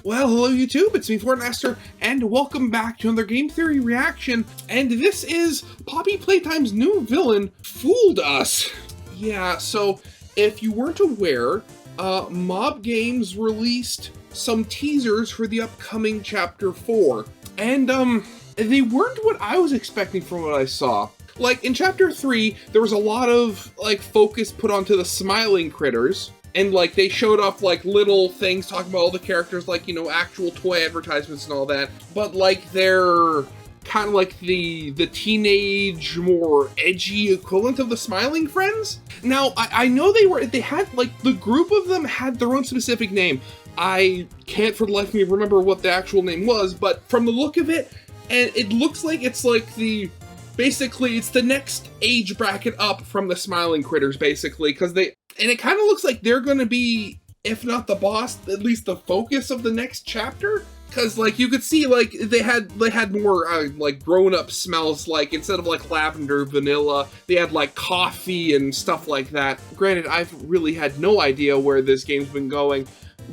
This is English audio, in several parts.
Well, hello YouTube, it's me, Fortmaster, and welcome back to another Game Theory reaction, and this is Poppy Playtime's new villain, Fooled Us. Yeah, so if you weren't aware, Mob Games released some teasers for the upcoming Chapter 4, and they weren't what I was expecting from what I saw. Like, in Chapter 3, there was a lot of, like, focus put onto the smiling critters, and, like, they showed off, like, little things talking about all the characters, like, you know, actual toy advertisements and all that. But, like, they're kind of like the teenage, more edgy equivalent of the Smiling Friends. Now, I know they had, like, the group of them had their own specific name. I can't for the life of me remember what the actual name was, but from the look of it, and it looks like it's like basically, it's the next age bracket up from the Smiling Critters, basically, because and it kind of looks like they're going to be, if not the boss, at least the focus of the next chapter. Because, like, you could see, like, they had more, like, grown-up smells, like, instead of, like, lavender, vanilla, they had, like, coffee and stuff like that. Granted, I've really had no idea where this game's been going,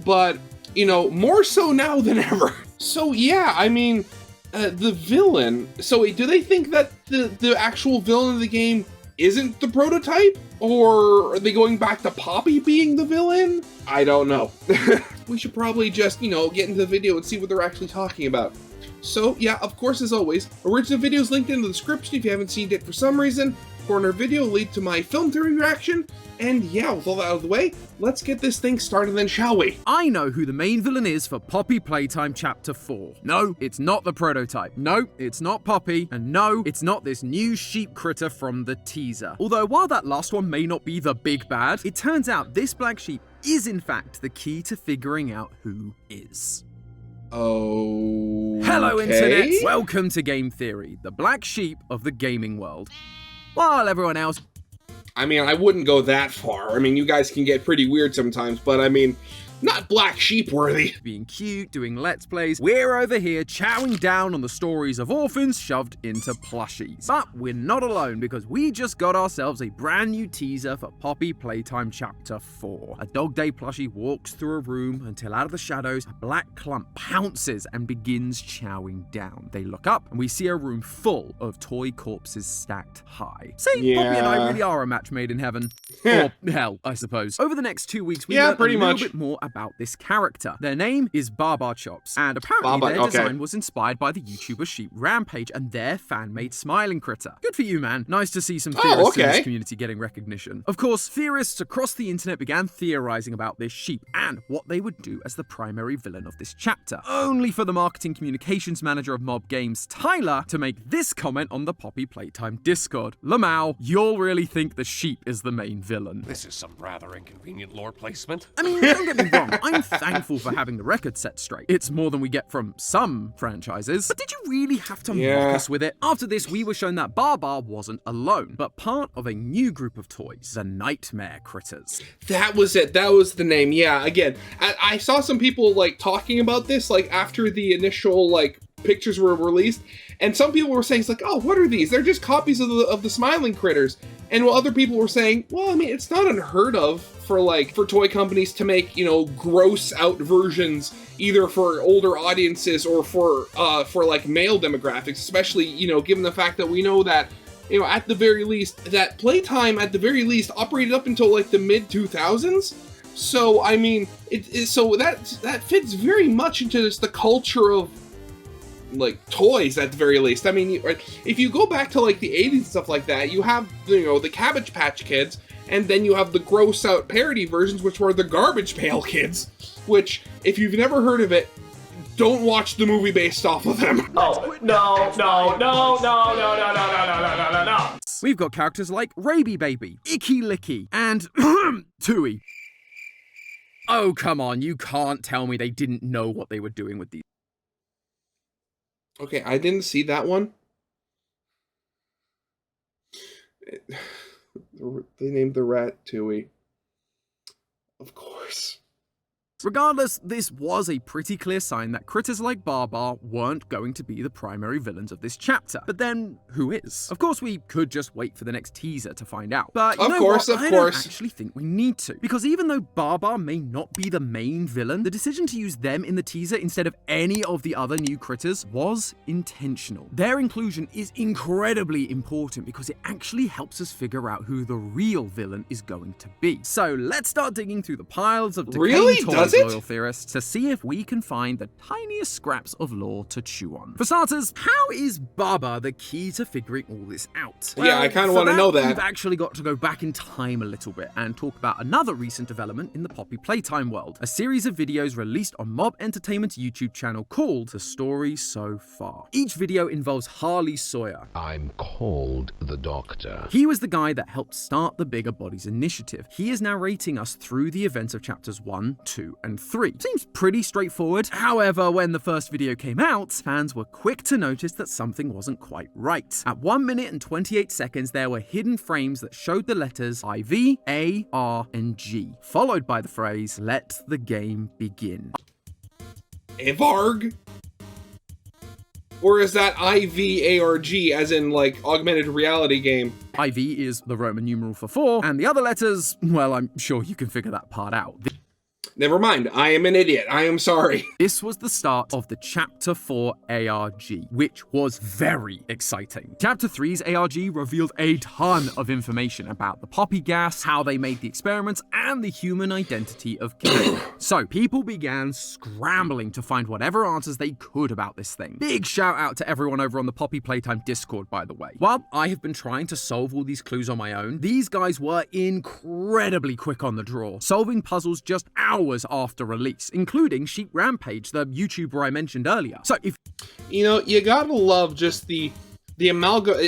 but, you know, more so now than ever. So, yeah, I mean, the villain, so do they think that the actual villain of the game isn't the prototype? Or are they going back to Poppy being the villain? I don't know. We should probably just, you know, get into the video and see what they're actually talking about. So, yeah, of course, as always, original video is linked in the description if you haven't seen it for some reason. Corner video will lead to my film theory reaction. And yeah, with all that out of the way, let's get this thing started then, shall we? I know who the main villain is for Poppy Playtime Chapter 4. No, it's not the prototype. No, it's not Poppy. And no, it's not this new sheep critter from the teaser. Although while that last one may not be the big bad, it turns out this black sheep is in fact the key to figuring out who is. Oh. Hello, Internet! Welcome to Game Theory, the black sheep of the gaming world. While everyone else... I mean, I wouldn't go that far. I mean, you guys can get pretty weird sometimes, but I mean, not black sheep worthy. Being cute, doing Let's Plays, we're over here chowing down on the stories of orphans shoved into plushies. But we're not alone, because we just got ourselves a brand new teaser for Poppy Playtime Chapter 4. A Dog Day plushie walks through a room until out of the shadows, a black clump pounces and begins chowing down. They look up and we see a room full of toy corpses stacked high. See, Poppy and I really are a match made in heaven. Or hell, I suppose. Over the next 2 weeks, we learned a little bit more about this character. Their name is Baba Chops, and apparently their design was inspired by the YouTuber Sheep Rampage and their fan-made smiling critter. Good for you, man. Nice to see some theorists in this community getting recognition. Of course, theorists across the internet began theorizing about this sheep and what they would do as the primary villain of this chapter, only for the marketing communications manager of Mob Games, Tyler, to make this comment on the Poppy Playtime Discord. Lamau, you'll really think the sheep is the main villain. This is some rather inconvenient lore placement. I mean, don't get me wrong, I'm thankful for having the record set straight. It's more than we get from some franchises. But did you really have to mock us with it? After this, we were shown that Baba wasn't alone, but part of a new group of toys, the Nightmare Critters. That was it. That was the name. Yeah, again, I saw some people, like, talking about this, like, after the initial, like, pictures were released, and some people were saying, it's like, oh, what are these? They're just copies of the Smiling Critters. And while other people were saying, well, I mean, it's not unheard of for toy companies to make, you know, gross out versions either for older audiences or for like male demographics, especially, you know, given the fact that we know that, you know, at the very least, that Playtime at the very least operated up until like the mid 2000s. So, I mean, so that fits very much into just the culture of, like, toys at the very least. I mean, if you go back to like the 80s and stuff like that, you have, you know, the Cabbage Patch Kids, and then you have the gross out parody versions, which were the Garbage Pail Kids, which, if you've never heard of it, don't watch the movie based off of them. Oh, no. We've got characters like Raby Baby, Icky Licky, and Tui. Oh, come on, you can't tell me they didn't know what they were doing with these. Okay, I didn't see that one. They named the rat Tui. Of course. Regardless, this was a pretty clear sign that critters like Barbar weren't going to be the primary villains of this chapter. But then, who is? Of course, we could just wait for the next teaser to find out. But you know what? I don't actually think we need to. Because even though Barbar may not be the main villain, the decision to use them in the teaser instead of any of the other new critters was intentional. Their inclusion is incredibly important because it actually helps us figure out who the real villain is going to be. So let's start digging through the piles of decaying toys, loyal theorists, to see if we can find the tiniest scraps of lore to chew on. For starters, how is Barbar the key to figuring all this out? Well, yeah, I kind of want to know that. We've actually got to go back in time a little bit and talk about another recent development in the Poppy Playtime world, a series of videos released on Mob Entertainment's YouTube channel called The Story So Far. Each video involves Harley Sawyer. I'm called the Doctor. He was the guy that helped start the Bigger Bodies initiative. He is narrating us through the events of chapters 1, 2, and 3. Seems pretty straightforward. However, when the first video came out, fans were quick to notice that something wasn't quite right. At 1 minute and 28 seconds, there were hidden frames that showed the letters IV, A, R, and G, followed by the phrase, "Let the game begin." ARG? Or is that IVARG, as in, like, augmented reality game? IV is the Roman numeral for 4, and the other letters, well, I'm sure you can figure that part out. Never mind, I am an idiot. I am sorry. This was the start of the Chapter 4 ARG, which was very exciting. Chapter 3's ARG revealed a ton of information about the poppy gas, how they made the experiments, and the human identity of Kate. So people began scrambling to find whatever answers they could about this thing. Big shout out to everyone over on the Poppy Playtime Discord, by the way. While I have been trying to solve all these clues on my own, these guys were incredibly quick on the draw, solving puzzles just hours after release, including Sheep Rampage, the YouTuber I mentioned earlier. So if you know, you gotta love just the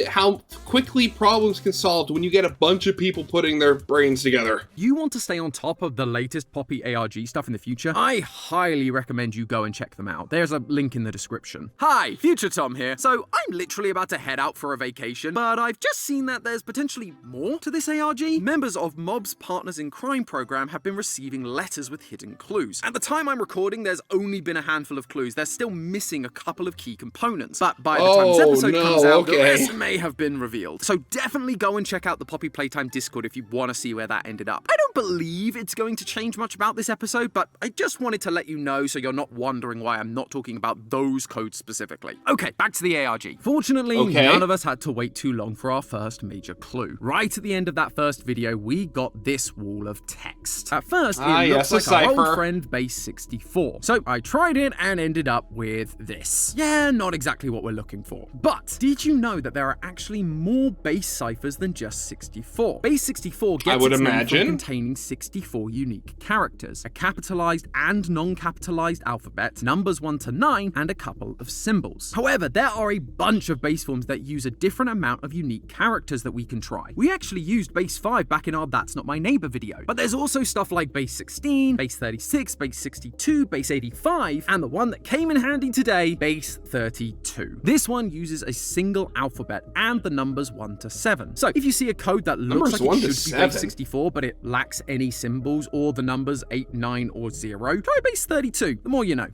how quickly problems can solve when you get a bunch of people putting their brains together. You want to stay on top of the latest Poppy ARG stuff in the future? I highly recommend you go and check them out. There's a link in the description. Hi, Future Tom here. So I'm literally about to head out for a vacation, but I've just seen that there's potentially more to this ARG. Members of Mob's Partners in Crime program have been receiving letters with hidden clues. At the time I'm recording, there's only been a handful of clues. They're still missing a couple of key components, but by the time this episode comes out, the rest may have been revealed. So definitely go and check out the Poppy Playtime Discord if you want to see where that ended up. I don't believe it's going to change much about this episode, but I just wanted to let you know so you're not wondering why I'm not talking about those codes specifically. Okay, back to the ARG. Fortunately, none of us had to wait too long for our first major clue. Right at the end of that first video, we got this wall of text. At first, it looks like our old friend Base 64. So I tried it and ended up with this. Yeah, not exactly what we're looking for. But did you know that there are actually more base ciphers than just 64? Base 64 gets its name from containing 64 unique characters, a capitalized and non-capitalized alphabet, numbers 1 to 9, and a couple of symbols. However, there are a bunch of base forms that use a different amount of unique characters that we can try. We actually used base 5 back in our That's Not My Neighbor video, but there's also stuff like base 16, base 36, base 62, base 85, and the one that came in handy today, base 32. This one uses a single alphabet and the numbers 1 to 7. So if you see a code that looks like it should be base 64 but it lacks any symbols or the numbers 8, 9, or 0, try base 32. The more you know.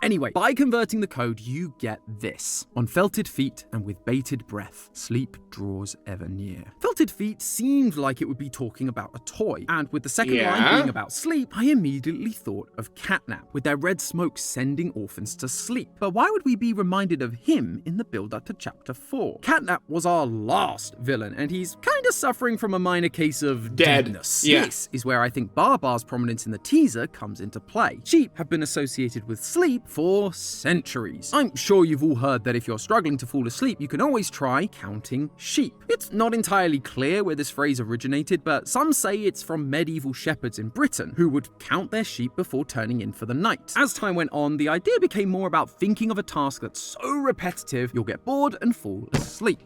Anyway, by converting the code, you get this. On felted feet and with bated breath, sleep draws ever near. Felted feet seemed like it would be talking about a toy, and with the second line being about sleep, I immediately thought of Catnap, with their red smoke sending orphans to sleep. But why would we be reminded of him in the build-up to Chapter 4? Catnap was our last villain, and he's kinda suffering from a minor case of deadness. Yeah. This is where I think Barbar's prominence in the teaser comes into play. Sheep have been associated with sleep for centuries. I'm sure you've all heard that if you're struggling to fall asleep, you can always try counting sheep. It's not entirely clear where this phrase originated, but some say it's from medieval shepherds in Britain who would count their sheep before turning in for the night. As time went on, the idea became more about thinking of a task that's so repetitive you'll get bored and fall asleep.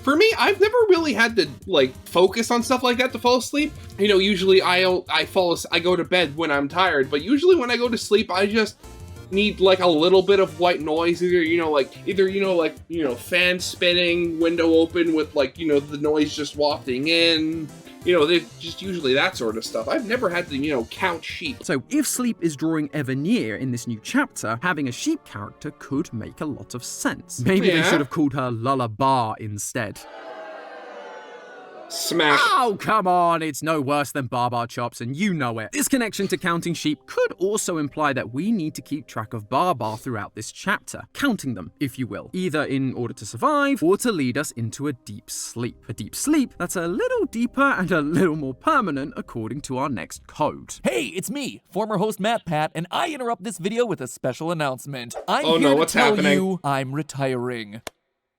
For me, I've never really had to focus on stuff like that to fall asleep. You know, usually I go to bed when I'm tired, but usually when I go to sleep, I just need a little bit of white noise, either fan spinning, window open with the noise just wafting in, they're just usually that sort of stuff. I've never had to, count sheep. So if sleep is drawing ever near in this new chapter, having a sheep character could make a lot of sense. Maybe they should have called her Lullabar instead. Smack. Oh, come on, it's no worse than Barbar Chops, and you know it. This connection to counting sheep could also imply that we need to keep track of Barbar throughout this chapter, counting them, if you will, either in order to survive or to lead us into a deep sleep. A deep sleep that's a little deeper and a little more permanent according to our next code. Hey, it's me, former host Matt Pat, and I interrupt this video with a special announcement. I'm Oh, here no, to what's tell happening? you I'm retiring.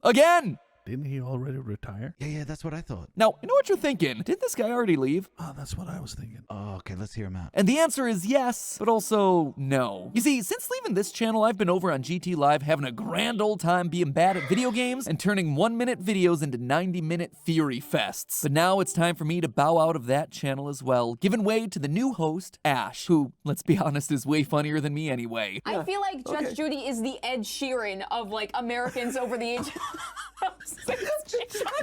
Again! Didn't he already retire? Yeah, that's what I thought. Now, I know what you're thinking. Did this guy already leave? Oh, that's what I was thinking. Oh, okay, let's hear him out. And the answer is yes, but also no. You see, since leaving this channel, I've been over on GT Live having a grand old time being bad at video games and turning 1-minute videos into 90-minute theory fests. But now it's time for me to bow out of that channel as well, giving way to the new host, Ash, who, let's be honest, is way funnier than me anyway. I feel like Judge Judy is the Ed Sheeran of, like, Americans over the age of 60.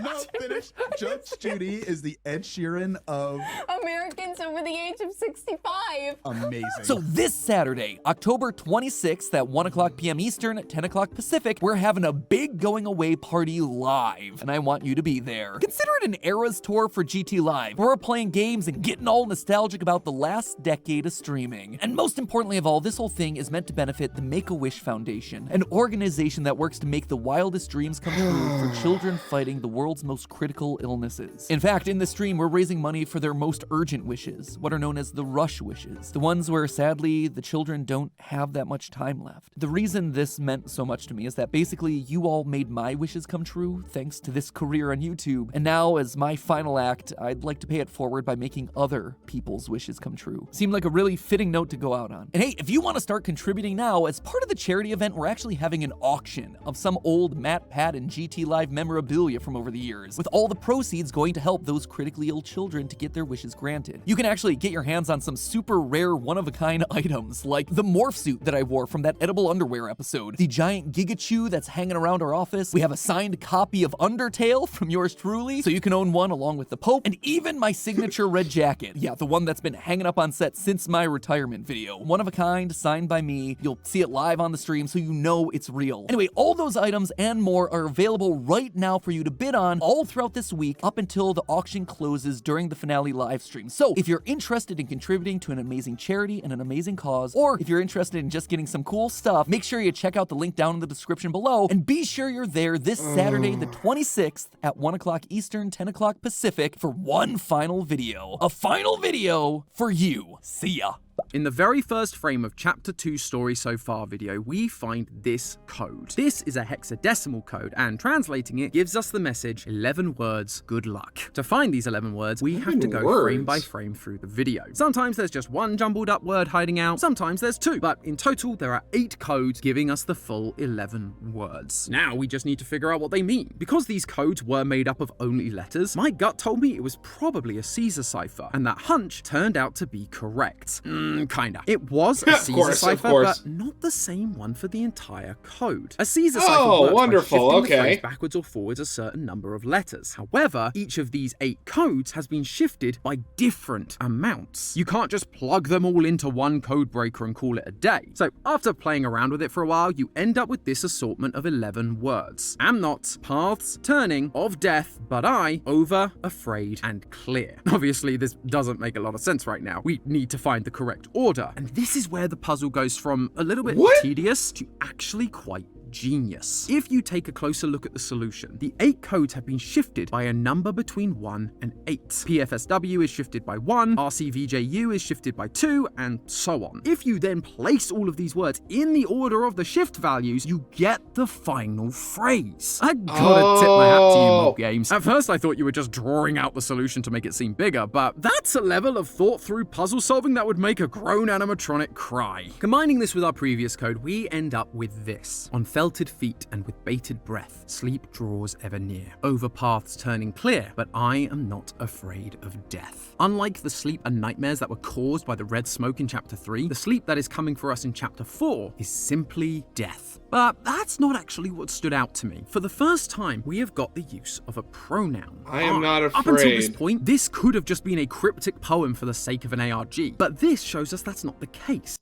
No, finish. Judge Judy is the Ed Sheeran of Americans over the age of 65. amazing. So this Saturday, October 26th at 1 o'clock p.m. Eastern, 10 o'clock Pacific, we're having a big going away party live, and I want you to be there. Consider it an Eras tour for GT Live, where we're playing games and getting all nostalgic about the last decade of streaming. And most importantly of all, this whole thing is meant to benefit the Make-A-Wish Foundation, an organization that works to make the wildest dreams come true for children fighting the world's most critical illnesses. In fact, in the stream, we're raising money for their most urgent wishes, what are known as the rush wishes, the ones where sadly the children don't have that much time left. The reason this meant so much to me is that basically you all made my wishes come true thanks to this career on YouTube, and now as my final act, I'd like to pay it forward by making other people's wishes come true. Seemed like a really fitting note to go out on. And hey, if you want to start contributing now, as part of the charity event, we're actually having an auction of some old Matt, Pat, and GT Live memorabilia from over the years, with all the proceeds going to help those critically ill children to get their wishes granted. You can actually get your hands on some super rare one-of-a-kind items, like the morph suit that I wore from that edible underwear episode, the giant Gigachew that's hanging around our office, we have a signed copy of Undertale from yours truly, so you can own one along with the Pope, and even my signature red jacket. Yeah, the one that's been hanging up on set since my retirement video. One of a kind, signed by me. You'll see it live on the stream so you know it's real. Anyway, all those items and more are available right now for you to bid on all throughout this week up until the auction closes during the finale live stream. So if you're interested in contributing to an amazing charity and an amazing cause, or if you're interested in just getting some cool stuff, make sure you check out the link down in the description below, and be sure you're there this Saturday the 26th at 1 o'clock Eastern, 10 o'clock Pacific for one final video. A final video for you. See ya. In the very first frame of Chapter 2 Story So Far video, we find this code. This is a hexadecimal code, and translating it gives us the message, 11 words, good luck. To find these 11 words, we have to go frame by frame through the video. Sometimes there's just one jumbled up word hiding out, sometimes there's two, but in total there are 8 codes giving us the full 11 words. Now we just need to figure out what they mean. Because these codes were made up of only letters, my gut told me it was probably a Caesar cipher, and that hunch turned out to be correct. Kinda. It was a Caesar cipher, but not the same one for the entire code. A Caesar cipher works wonderful. by shifting the phrase backwards or forwards a certain number of letters. However, each of these 8 codes has been shifted by different amounts. You can't just plug them all into one code breaker and call it a day. So after playing around with it for a while, you end up with this assortment of 11 words. Am not, paths, turning, of death, but I, over, afraid, and clear. Obviously, this doesn't make a lot of sense right now. We need to find the correct order, and this is where the puzzle goes from a little bit tedious to actually quite genius. If you take a closer look at the solution, the 8 codes have been shifted by a number between 1 and 8. PFSW is shifted by 1, RCVJU is shifted by 2, and so on. If you then place all of these words in the order of the shift values, you get the final phrase. I gotta tip my hat to you, Mob Games. At first I thought you were just drawing out the solution to make it seem bigger, but that's a level of thought through puzzle solving that would make a grown animatronic cry. Combining this with our previous code, we end up with this. On felted feet and with bated breath, sleep draws ever near. Over paths turning clear, but I am not afraid of death. Unlike the sleep and nightmares that were caused by the red smoke in Chapter 3, the sleep that is coming for us in Chapter 4 is simply death. But that's not actually what stood out to me. For the first time, we have got the use of a pronoun. I am not Up until this afraid. point, this could have just been a cryptic poem for the sake of an ARG, but this shows us that's not the case.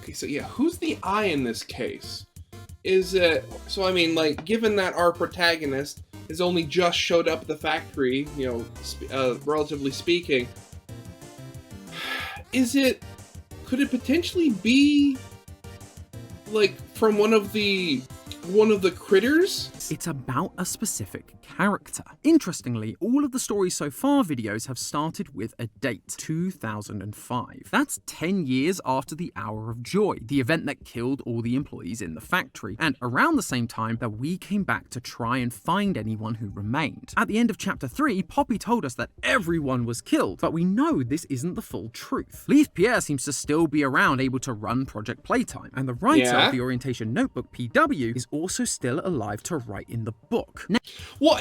Okay, so yeah, who's the I in this case? Is it, so I mean, like, given that our protagonist has only just showed up at the factory, you know, relatively speaking, could it potentially be, like, from one of the critters? It's about a specific character. Interestingly, all of the Stories So Far videos have started with a date, 2005. That's 10 years after the Hour of Joy, the event that killed all the employees in the factory, and around the same time that we came back to try and find anyone who remained. At the end of Chapter 3, Poppy told us that everyone was killed, but we know this isn't the full truth. Leith Pierre seems to still be around, able to run Project Playtime, and the writer of the Orientation Notebook, PW, is also still alive to write in the book. Well,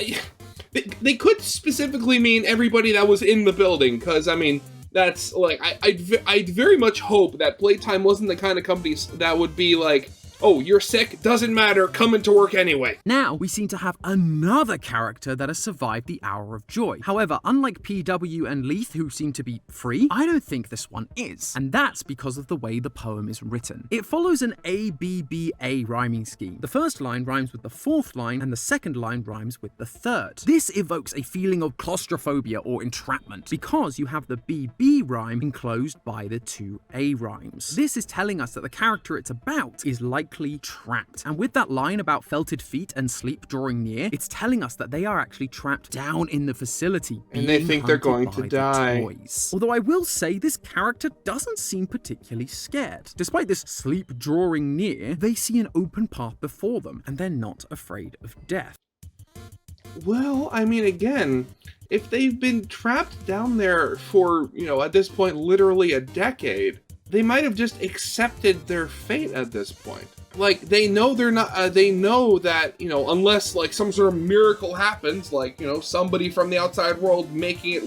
they could specifically mean everybody that was in the building, because, I mean, that's, like, I'd very much hope that Playtime wasn't the kind of company that would be like, oh, you're sick, doesn't matter, come into work anyway. Now, we seem to have another character that has survived the Hour of Joy. However, unlike PW and Leith, who seem to be free, I don't think this one is. And that's because of the way the poem is written. It follows an ABBA rhyming scheme. The first line rhymes with the fourth line, and the second line rhymes with the third. This evokes a feeling of claustrophobia or entrapment, because you have the BB rhyme enclosed by the two A rhymes. This is telling us that the character it's about is likely trapped. And with that line about felted feet and sleep drawing near, it's telling us that they are actually trapped down in the facility. And they think they're going to the die. Toys. Although I will say this character doesn't seem particularly scared. Despite this sleep drawing near, they see an open path before them, and they're not afraid of death. Well, I mean, again, if they've been trapped down there for, you know, at this point, literally a decade, they might have just accepted their fate at this point. Like, they know they're not, they know that, you know, unless, like, some sort of miracle happens, like, you know, somebody from the outside world making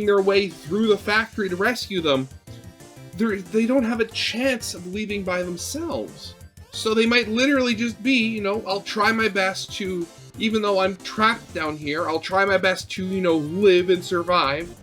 their way through the factory to rescue them, they don't have a chance of leaving by themselves. So they might literally just be, you know, I'll try my best to, even though I'm trapped down here, I'll try my best to, you know, live and survive.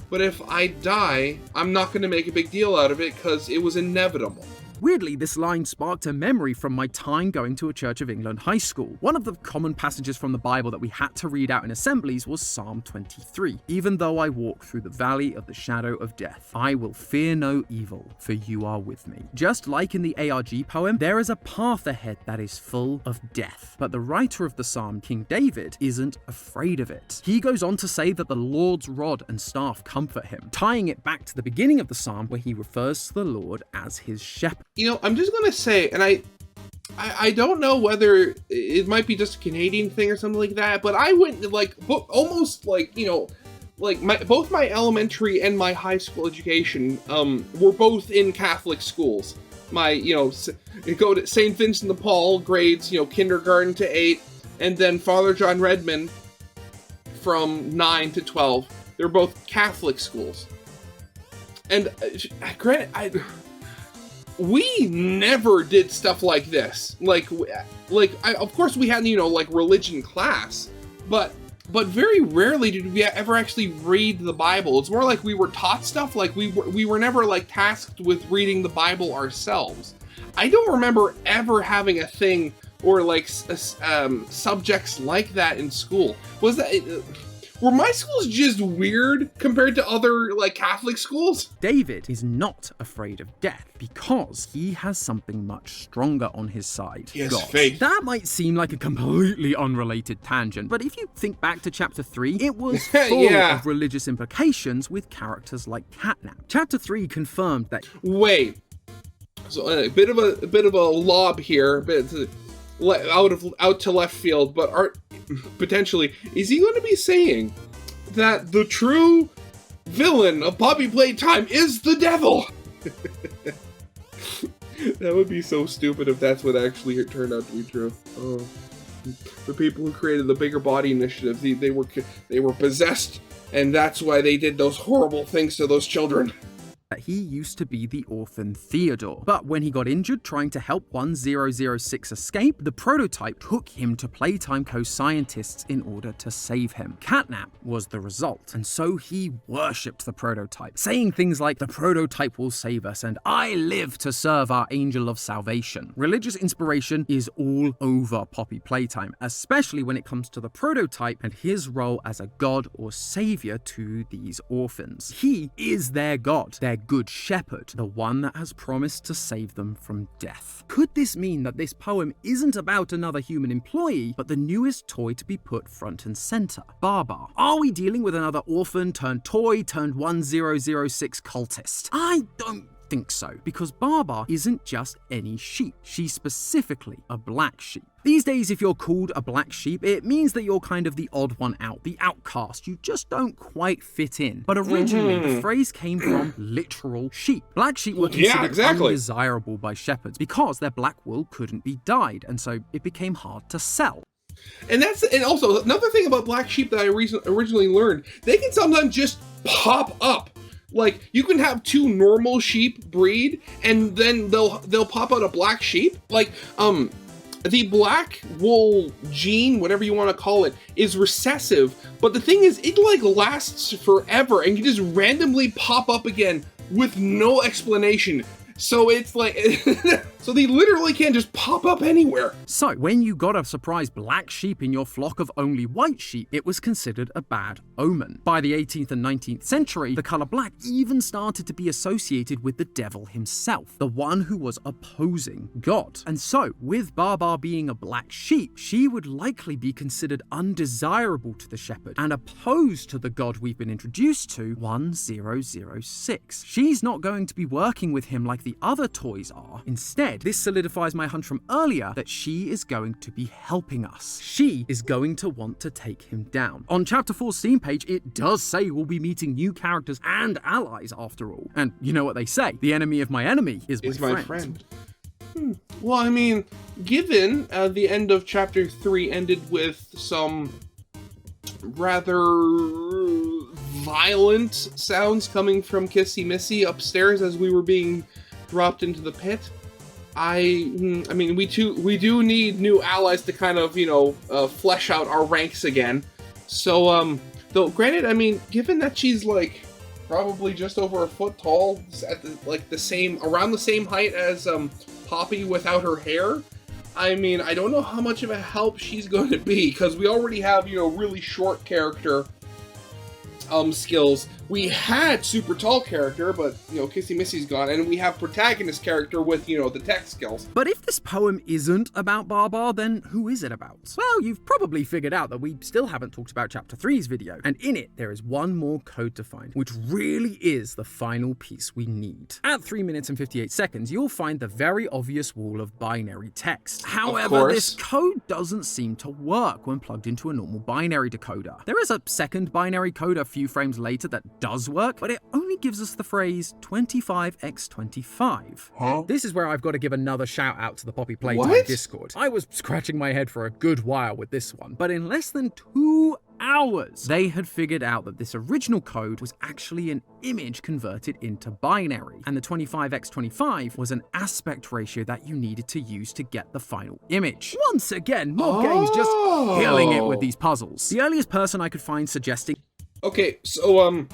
But if I die, I'm not going to make a big deal out of it because it was inevitable. Weirdly, this line sparked a memory from my time going to a Church of England high school. One of the common passages from the Bible that we had to read out in assemblies was Psalm 23. Even though I walk through the valley of the shadow of death, I will fear no evil, for you are with me. Just like in the ARG poem, there is a path ahead that is full of death. But the writer of the psalm, King David, isn't afraid of it. He goes on to say that the Lord's rod and staff comfort him, tying it back to the beginning of the psalm where he refers to the Lord as his shepherd. You know, I'm just gonna say, and I don't know whether it might be just a Canadian thing or something like that, but I went, like, almost, like, you know, like, both my elementary and my high school education were both in Catholic schools. My, you know, go to St. Vincent de Paul, grades, you know, kindergarten to 8, and then Father John Redmond from 9 to 12. They're both Catholic schools. And granted, we never did stuff like this. Of course we had, you know, like, religion class, but very rarely did we ever actually read the Bible. It's more like we were taught stuff. Like, we were never, like, tasked with reading the Bible ourselves. I don't remember ever having a thing or, like, subjects like that in school. Was that... Were my schools just weird compared to other, like, Catholic schools? David is not afraid of death because he has something much stronger on his side. He has God. faith. That might seem like a completely unrelated tangent, but if you think back to Chapter 3, it was full of religious implications with characters like Catnap. Chapter 3 confirmed that... Wait. So a bit of a lob here, out to left field, but potentially, is he going to be saying that the true villain of Poppy Playtime is the devil? That would be so stupid if that's what actually turned out to be true. Oh. The people who created the Bigger Body Initiative, they were possessed, and that's why they did those horrible things to those children. He used to be the orphan Theodore, but when he got injured trying to help 1006 escape, the prototype took him to Playtime Co. scientists in order to save him. Catnap was the result, and so he worshipped the prototype, saying things like, "The prototype will save us, and I live to serve our angel of salvation." Religious inspiration is all over Poppy Playtime, especially when it comes to the prototype and his role as a god or savior to these orphans. He is their god, their good shepherd, the one that has promised to save them from death. Could this mean that this poem isn't about another human employee, but the newest toy to be put front and center, Barbar? Are we dealing with another orphan turned toy turned 1006 cultist? I don't think so, because Barbar isn't just any sheep. She's specifically a black sheep. These days, if you're called a black sheep, it means that you're kind of the odd one out, the outcast. You just don't quite fit in. But originally, the phrase came from literal sheep. Black sheep were considered undesirable by shepherds because their black wool couldn't be dyed, and so it became hard to sell. And also another thing about black sheep that I originally learned, they can sometimes just pop up. Like, you can have two normal sheep breed, and then they'll pop out a black sheep. Like, the black wool gene, whatever you want to call it, is recessive. But the thing is, it like lasts forever and can just randomly pop up again with no explanation. So it's like, so they literally can't just pop up anywhere. So when you got a surprise black sheep in your flock of only white sheep, it was considered a bad omen. By the 18th and 19th century, the color black even started to be associated with the devil himself, the one who was opposing God. And so, with Barbar being a black sheep, she would likely be considered undesirable to the shepherd and opposed to the God we've been introduced to, 1006. She's not going to be working with him like the other toys are. Instead, this solidifies my hunch from earlier that she is going to be helping us. She is going to want to take him down. On Chapter 4's Steam page, it does say we'll be meeting new characters and allies after all. And you know what they say, the enemy of my enemy is my friend. Well, I mean, given the end of Chapter 3 ended with some rather violent sounds coming from Kissy Missy upstairs as we were being dropped into the pit, I mean, we do need new allies to kind of, flesh out our ranks again. So, though, granted, I mean, given that she's like probably just over a foot tall, at around the same height as Poppy without her hair, I mean, I don't know how much of a help she's going to be, because we already have, really short character skills. We had super tall character, but, Kissy Missy's gone, and we have protagonist character with, the tech skills. But if this poem isn't about Barbar, then who is it about? Well, you've probably figured out that we still haven't talked about Chapter 3's video, and in it, there is one more code to find, which really is the final piece we need. At 3 minutes and 58 seconds, you'll find the very obvious wall of binary text. However, this code doesn't seem to work when plugged into a normal binary decoder. There is a second binary code a few frames later that does work, but it only gives us the phrase 25x25. Huh? This is where I've got to give another shout out to the Poppy Playtime Discord. I was scratching my head for a good while with this one, but in less than 2 hours, they had figured out that this original code was actually an image converted into binary, and the 25x25 was an aspect ratio that you needed to use to get the final image. Once again, more games just killing it with these puzzles. The earliest person I could find suggesting... Okay, so,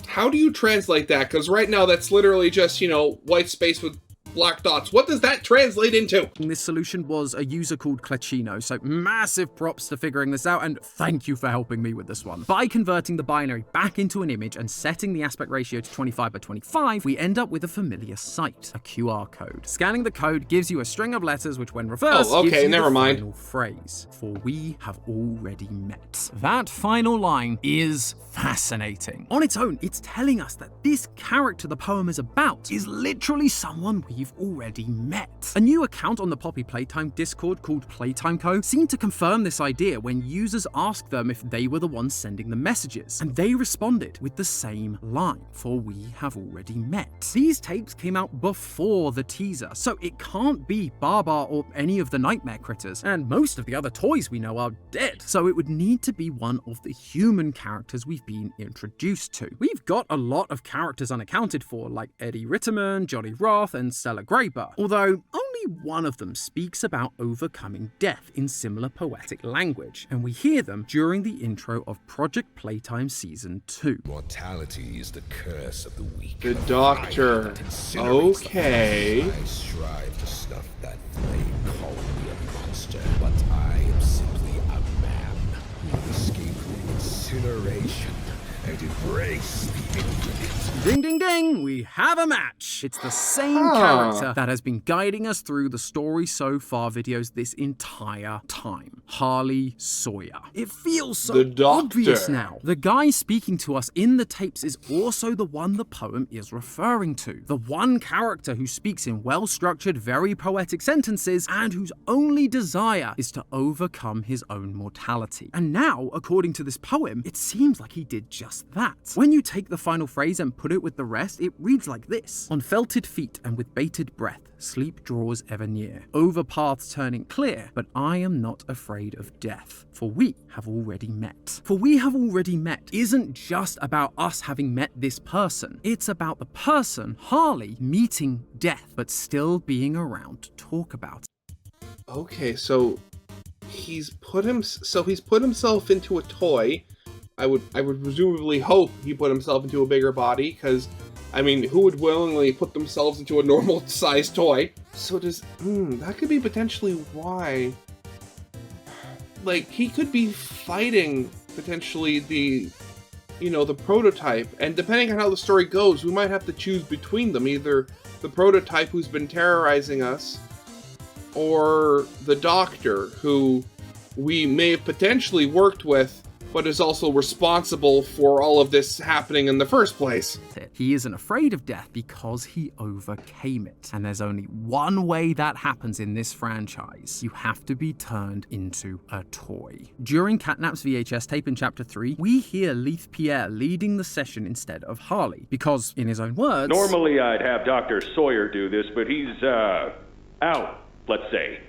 how do you translate that? Because right now that's literally just, white space with black dots. What does that translate into? This solution was a user called Clecchino, so massive props to figuring this out, and thank you for helping me with this one. By converting the binary back into an image and setting the aspect ratio to 25x25, we end up with a familiar sight, a QR code. Scanning the code gives you a string of letters which, when reversed, gives you the final phrase, for we have already met. That final line is fascinating. On its own, it's telling us that this character the poem is about is literally someone we we've already met. A new account on the Poppy Playtime Discord called Playtime Co. seemed to confirm this idea when users asked them if they were the ones sending the messages, and they responded with the same line, for we have already met. These tapes came out before the teaser, so it can't be Baba or any of the nightmare critters, and most of the other toys we know are dead, so it would need to be one of the human characters we've been introduced to. We've got a lot of characters unaccounted for, like Eddie Ritterman, Johnny Roth, and Stella Graber, although only one of them speaks about overcoming death in similar poetic language, and we hear them during the intro of Project Playtime Season 2. Mortality is the curse of the weak. The Doctor. Okay. I strive to snuff that flame, call me a monster, but I am simply a man who escaped from incineration and embrace the infinite. Ding ding ding, we have a match! It's the same character that has been guiding us through the story so far videos this entire time. Harley Sawyer. It feels so obvious now. The guy speaking to us in the tapes is also the one the poem is referring to. The one character who speaks in well-structured, very poetic sentences and whose only desire is to overcome his own mortality. And now, according to this poem, it seems like he did just that. When you take the final phrase and put it with the rest, it reads like this. On felted feet and with bated breath, sleep draws ever near. Over paths turning clear, but I am not afraid of death, for we have already met. For we have already met isn't just about us having met this person. It's about the person, Harley, meeting death, but still being around to talk about it. Okay, so he's put himself into a toy. I would presumably hope he put himself into a bigger body, because, I mean, who would willingly put themselves into a normal-sized toy? So that could be potentially why. Like, he could be fighting, potentially, the prototype, and depending on how the story goes, we might have to choose between them, either the prototype who's been terrorizing us, or the Doctor, who we may have potentially worked with, but is also responsible for all of this happening in the first place. He isn't afraid of death because he overcame it. And there's only one way that happens in this franchise. You have to be turned into a toy. During Catnap's VHS tape in Chapter 3, we hear Leith Pierre leading the session instead of Harley, because, in his own words... Normally I'd have Dr. Sawyer do this, but he's, out, let's say.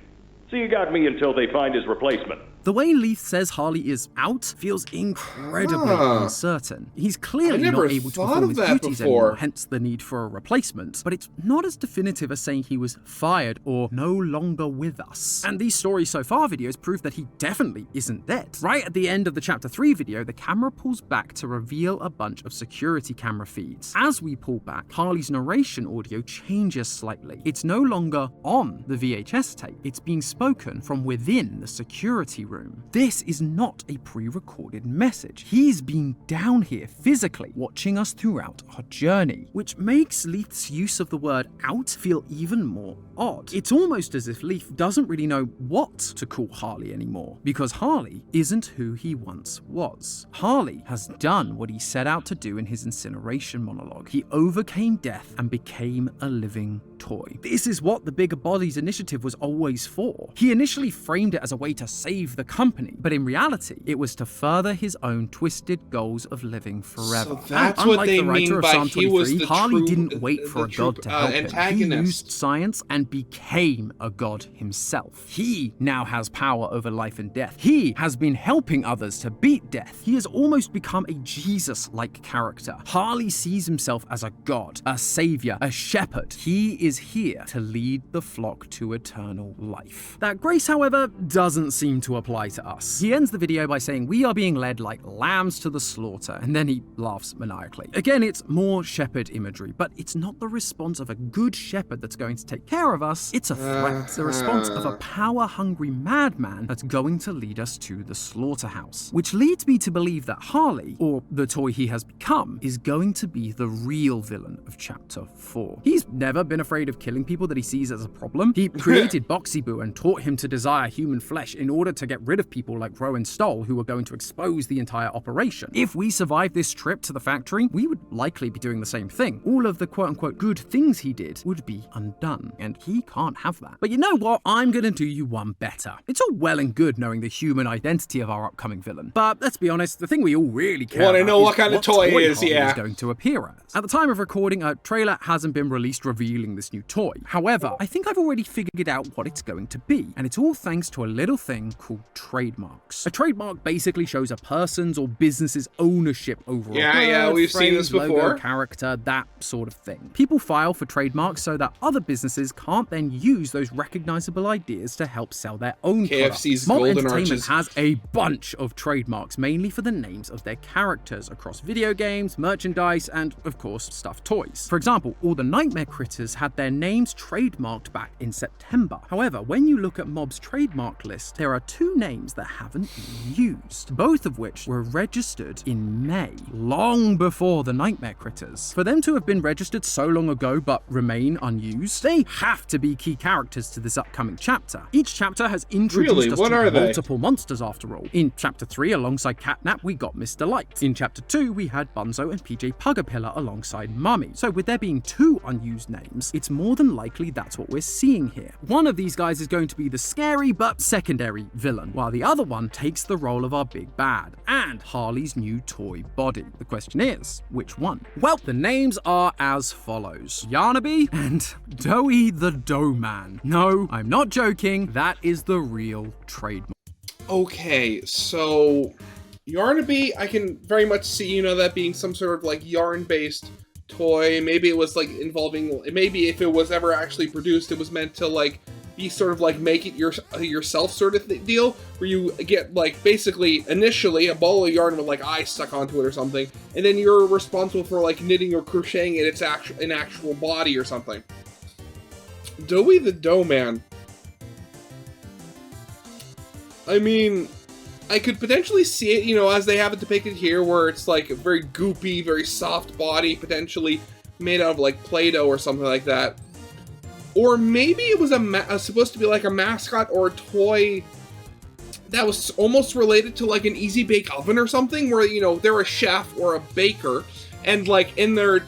So you got me until they find his replacement. The way Leith says Harley is out feels incredibly uncertain. He's clearly not able to perform his duties anymore, hence the need for a replacement. But it's not as definitive as saying he was fired or no longer with us. And these Stories So Far videos prove that he definitely isn't dead. Right at the end of the Chapter 3 video, the camera pulls back to reveal a bunch of security camera feeds. As we pull back, Harley's narration audio changes slightly. It's no longer on the VHS tape. It's being spoken from within the security room. This is not a pre-recorded message. He's been down here physically watching us throughout our journey, which makes Leith's use of the word out feel even more odd. It's almost as if Leith doesn't really know what to call Harley anymore, because Harley isn't who he once was. Harley has done what he set out to do in his incineration monologue. He overcame death and became a living toy. This is what the Bigger Bodies initiative was always for. He initially framed it as a way to save the company, but in reality, it was to further his own twisted goals of living forever. So that's what they mean by he was the Harley didn't wait for a god to help him. Antagonist. He used science and became a god himself. He now has power over life and death. He has been helping others to beat death. He has almost become a Jesus-like character. Harley sees himself as a god, a savior, a shepherd. He is here to lead the flock to eternal life. That grace, however, doesn't seem to apply to us. He ends the video by saying we are being led like lambs to the slaughter, and then he laughs maniacally. Again, it's more shepherd imagery, but it's not the response of a good shepherd that's going to take care of us. It's a threat. It's the response of a power-hungry madman that's going to lead us to the slaughterhouse. Which leads me to believe that Harley, or the toy he has become, is going to be the real villain of Chapter 4. He's never been afraid afraid of killing people that he sees as a problem. He created Boxy Boo and taught him to desire human flesh in order to get rid of people like Rowan Stoll, who were going to expose the entire operation. If we survived this trip to the factory, we would likely be doing the same thing. All of the quote-unquote good things he did would be undone, and he can't have that. But you know what? I'm gonna do you one better. It's all well and good knowing the human identity of our upcoming villain, but let's be honest, the thing we all really care about Wanna know is what kind of toy it is, Harley yeah. is going to appear as. At the time of recording, a trailer hasn't been released revealing this new toy. However, I think I've already figured out what it's going to be, and it's all thanks to a little thing called trademarks. A trademark basically shows a person's or business's ownership over a word, we've seen phrase, this before. logo, character, that sort of thing. People file for trademarks so that other businesses can't then use those recognizable ideas to help sell their own KFC's products. Mob Golden Entertainment Arches. has a bunch of trademarks, mainly for the names of their characters across video games, merchandise, and of course, stuffed toys. For example, all the Nightmare Critters had their names trademarked back in September. However, when you look at Mob's trademark list, there are two names that haven't been used, both of which were registered in May, long before the Nightmare Critters. For them to have been registered so long ago but remain unused, they have to be key characters to this upcoming chapter. Each chapter has introduced Really? us What to are they? multiple monsters after all. In chapter 3, alongside Catnap, we got Mr. Light. In chapter 2, we had Bunzo and PJ Pugapillar alongside Mummy. So with there being two unused names, it's more than likely that's what we're seeing here. One of these guys is going to be the scary but secondary villain, while the other one takes the role of our big bad and Harley's new toy body. The question is, which one? Well, the names are as follows: Yarnaby and Doughy the Dough Man. No, I'm not joking, that is the real trademark. Okay, so Yarnaby, I can very much see, that being some sort of like yarn-based toy. Maybe it was like involving, maybe if it was ever actually produced, it was meant to like be sort of like make it yourself sort of deal, where you get like basically initially a ball of yarn with like eyes stuck onto it or something, and then you're responsible for like knitting or crocheting it its actual body or something. Doughy the Dough Man. I mean, I could potentially see it, as they have it depicted here, where it's like a very goopy, very soft body, potentially made out of like Play-Doh or something like that. Or maybe it was supposed to be like a mascot or a toy that was almost related to like an easy bake oven or something, where they're a chef or a baker, and like in their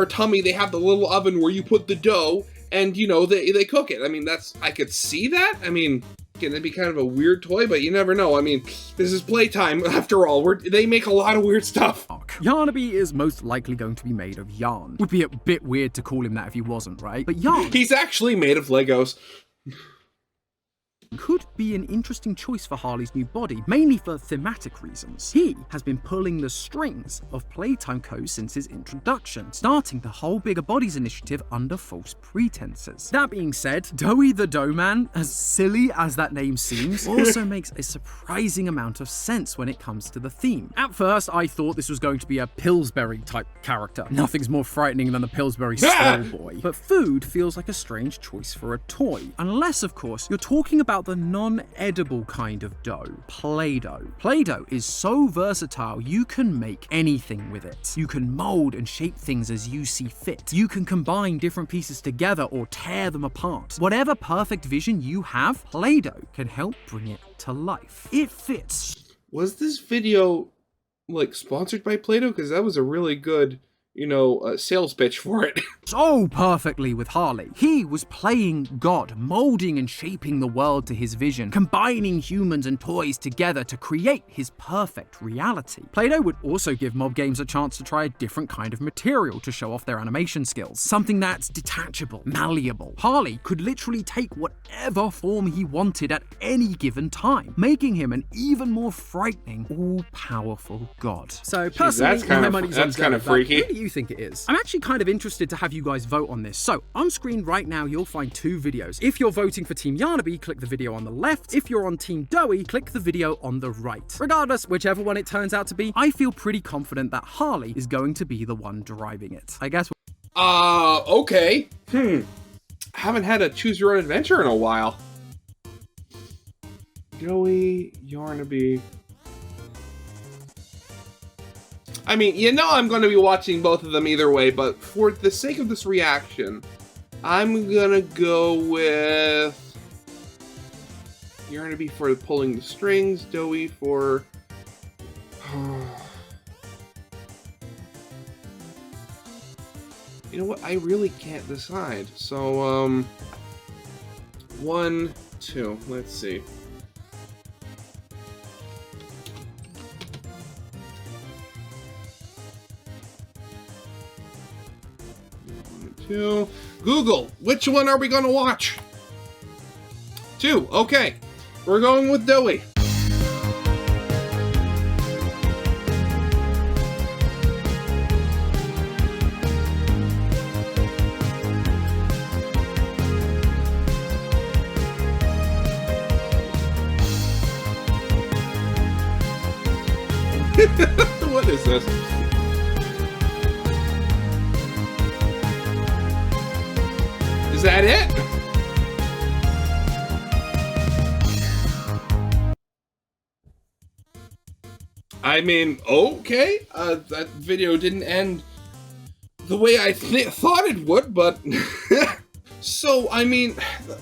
tummy they have the little oven where you put the dough and they cook it. I mean, I could see that. I mean, it'd be kind of a weird toy, but you never know. I mean, this is Playtime after all. They make a lot of weird stuff. Yarnaby is most likely going to be made of yarn. Would be a bit weird to call him that if he wasn't, right? But yarn He's actually made of Legos. could be an interesting choice for Harley's new body, mainly for thematic reasons. He has been pulling the strings of Playtime Co. since his introduction, starting the whole Bigger Bodies initiative under false pretenses. That being said, Doughy the Dough Man, as silly as that name seems, also makes a surprising amount of sense when it comes to the theme. At first, I thought this was going to be a Pillsbury type character. Nothing's more frightening than the Pillsbury Skull Boy. But food feels like a strange choice for a toy, unless, of course, you're talking about the non-edible kind of dough, Play-Doh. Play-Doh is so versatile, you can make anything with it. You can mold and shape things as you see fit. You can combine different pieces together or tear them apart. Whatever perfect vision you have, Play-Doh can help bring it to life. It fits. Was this video like sponsored by Play-Doh? Because that was a really good, sales pitch for it. So perfectly with Harley. He was playing God, molding and shaping the world to his vision, combining humans and toys together to create his perfect reality. Play-Doh would also give mob games a chance to try a different kind of material to show off their animation skills, something that's detachable, malleable. Harley could literally take whatever form he wanted at any given time, making him an even more frightening, all-powerful God. So personally, that's kind of freaky. Who do you think it is? I'm actually kind of interested to have you guys vote on this. So on screen right now, you'll find two videos. If you're voting for Team Yarnaby, click the video on the left. If you're on Team Doughy, click the video on the right. Regardless, whichever one it turns out to be, I feel pretty confident that Harley is going to be the one driving it. I guess. Okay. Haven't had a choose your own adventure in a while. Doughy, Yarnaby. I mean, I'm going to be watching both of them either way, but for the sake of this reaction, I'm gonna go with... You're gonna be for pulling the strings, Doughy for... You know what? I really can't decide. So, 1, 2. Let's see. 1, 2. Google, which one are we gonna watch? 2. Okay. We're going with Doughy. What is this? Is that it? I mean, okay. That video didn't end the way I thought it would, but... So, I mean,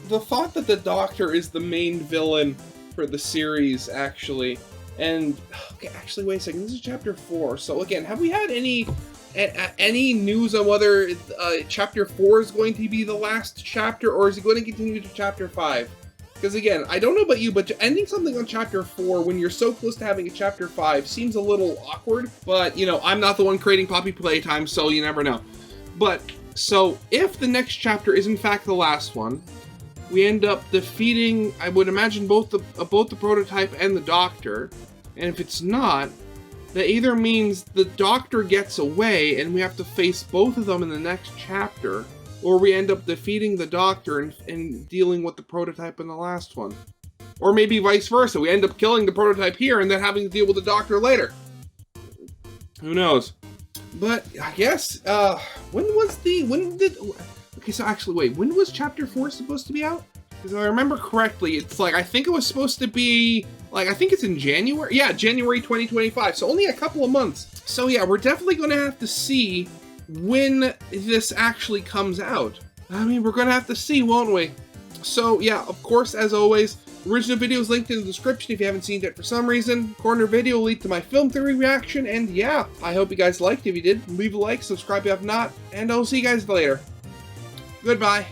the thought that the Doctor is the main villain for the series, actually... And, okay, actually, wait a second, this is chapter 4, so again, have we had any news on whether chapter 4 is going to be the last chapter, or is it going to continue to chapter 5? Because again, I don't know about you, but ending something on chapter 4 when you're so close to having a chapter 5 seems a little awkward, but, you know, I'm not the one creating Poppy Playtime, so you never know. But, so, if the next chapter is in fact the last one, we end up defeating, I would imagine, both the prototype and the Doctor. And if it's not, that either means the Doctor gets away and we have to face both of them in the next chapter, or we end up defeating the Doctor and dealing with the prototype in the last one. Or maybe vice versa, we end up killing the prototype here and then having to deal with the Doctor later. Who knows? But I guess, okay, so actually, wait, when was chapter 4 supposed to be out? Because if I remember correctly, it's like, I think it was supposed to be, like, I think it's in January? Yeah, January 2025, so only a couple of months. So yeah, we're definitely going to have to see when this actually comes out. I mean, we're going to have to see, won't we? So yeah, of course, as always, original video is linked in the description if you haven't seen it for some reason. Corner video will lead to my film theory reaction, and yeah, I hope you guys liked. If you did, leave a like, subscribe if you have not, and I'll see you guys later. Goodbye.